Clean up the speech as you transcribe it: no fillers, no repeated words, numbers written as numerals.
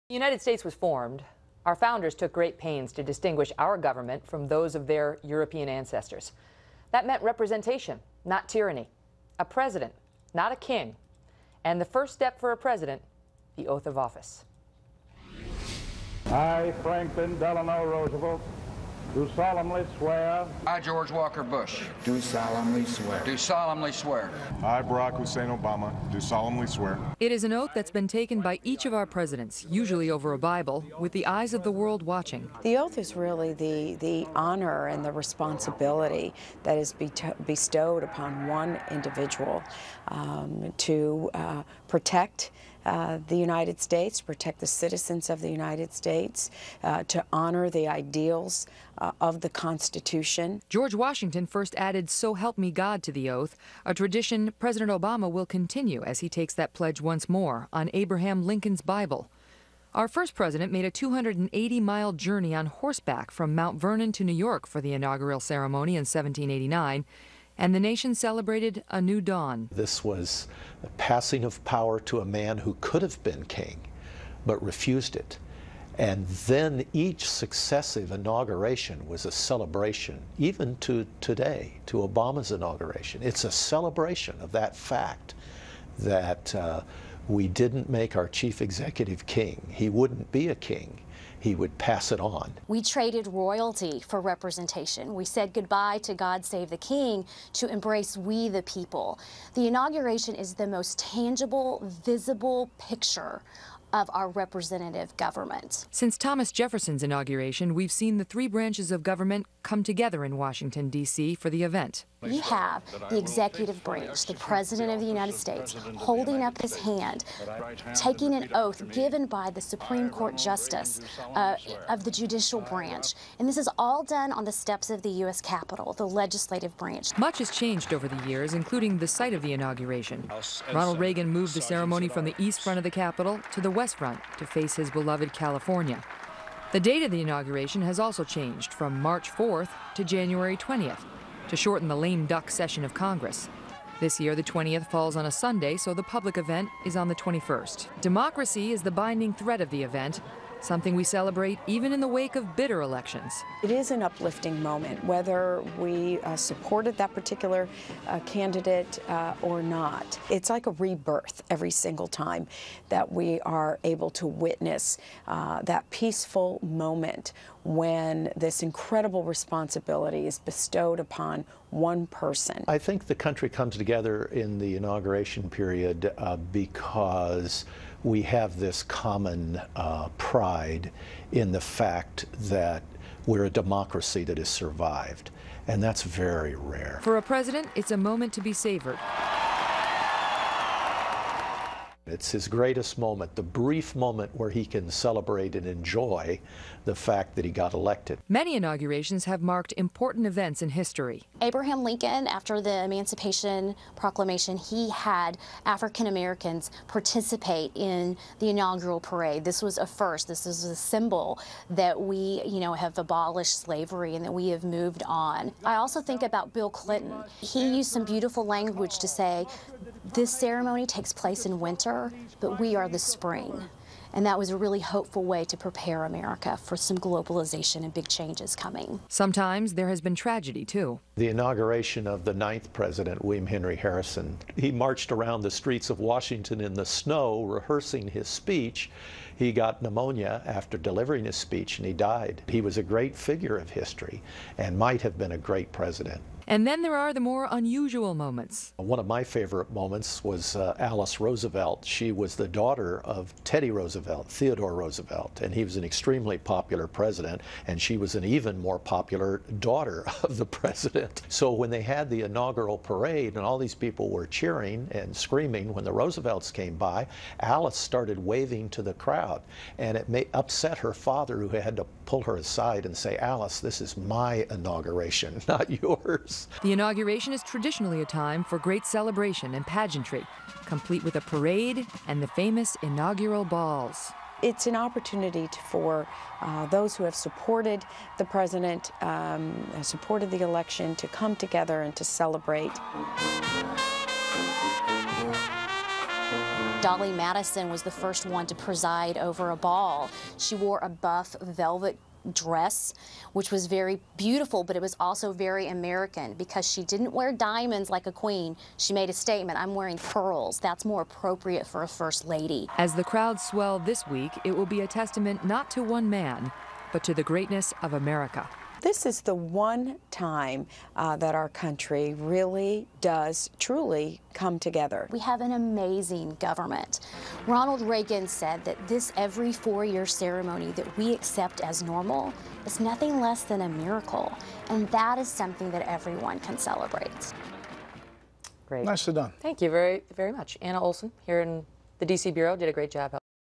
The United States was formed. Our founders took great pains to distinguish our government from those of their European ancestors. That meant representation, not tyranny. A president, not a king. And the first step for a president, the oath of office. I, Franklin Delano Roosevelt, do solemnly swear. I, George Walker Bush, do solemnly swear. do solemnly swear. I, Barack Hussein Obama, do solemnly swear. It is an oath that's been taken by each of our presidents, usually over a Bible, with the eyes of the world watching. The oath is really the honor and the responsibility that is bestowed upon one individual to protect the United States, protect the citizens of the United States, to honor the ideals of the Constitution. George Washington first added "So help me God" to the oath, a tradition President Obama will continue as he takes that pledge once more on Abraham Lincoln's Bible. Our first president made a 280-mile journey on horseback from Mount Vernon to New York for the inaugural ceremony in 1789. And the nation celebrated a new dawn. This was a passing of power to a man who could have been king, but refused it. And then each successive inauguration was a celebration, even to today, to Obama's inauguration. It's a celebration of that fact that we didn't make our chief executive king. He wouldn't be a king. He would pass it on. We traded royalty for representation. We said goodbye to God Save the King to embrace we the people. The inauguration is the most tangible, visible picture of our representative government. Since Thomas Jefferson's inauguration, we've seen the three branches of government come together in Washington, D.C. for the event. You have the executive branch, the President of the United States, holding up his hand, taking an oath given by the Supreme Court Justice of the judicial branch. And this is all done on the steps of the U.S. Capitol, the legislative branch. Much has changed over the years, including the site of the inauguration. Ronald Reagan moved the ceremony from the east front of the Capitol to the west front to face his beloved California. The date of the inauguration has also changed from March 4th to January 20th. to shorten the lame duck session of Congress. This year, the 20th falls on a Sunday, so the public event is on the 21st. Democracy is the binding thread of the event, something we celebrate even in the wake of bitter elections. It is an uplifting moment, whether we supported that particular candidate or not. It's like a rebirth every single time that we are able to witness that peaceful moment when this incredible responsibility is bestowed upon one person. I think the country comes together in the inauguration period because we have this common pride in the fact that we're a democracy that has survived, and that's very rare. For a president, it's a moment to be savored. It's his greatest moment, the brief moment where he can celebrate and enjoy the fact that he got elected. Many inaugurations have marked important events in history. Abraham Lincoln, after the Emancipation Proclamation, he had African Americans participate in the inaugural parade. This was a first. This is a symbol that we, have abolished slavery and that we have moved on. I also think about Bill Clinton. He used some beautiful language to say, this ceremony takes place in winter, but we are the spring. And that was a really hopeful way to prepare America for some globalization and big changes coming. Sometimes there has been tragedy, too. The inauguration of the 9th president, William Henry Harrison, he marched around the streets of Washington in the snow rehearsing his speech. He got pneumonia after delivering his speech and he died. He was a great figure of history and might have been a great president. And then there are the more unusual moments. One of my favorite moments was Alice Roosevelt. She was the daughter of Teddy Roosevelt, Theodore Roosevelt, and he was an extremely popular president, and she was an even more popular daughter of the president. So when they had the inaugural parade and all these people were cheering and screaming when the Roosevelts came by, Alice started waving to the crowd, and it upset her father, who had to pull her aside and say, Alice, this is my inauguration, not yours. The inauguration is traditionally a time for great celebration and pageantry, complete with a parade and the famous inaugural balls. It's an opportunity for those who have supported the president, supported the election, to come together and to celebrate. Dolly Madison was the first one to preside over a ball. She wore a buff velvet dress, which was very beautiful, but it was also very American because she didn't wear diamonds like a queen. She made a statement, I'm wearing pearls. That's more appropriate for a first lady. As the crowds swell this week, it will be a testament not to one man, but to the greatness of America. This is the one time that our country really does truly come together. We have an amazing government. Ronald Reagan said that this every 4-year ceremony that we accept as normal is nothing less than a miracle. And that is something that everyone can celebrate. Great. Nicely done. Thank you very, very much. Anna Olson here in the D.C. Bureau did a great job.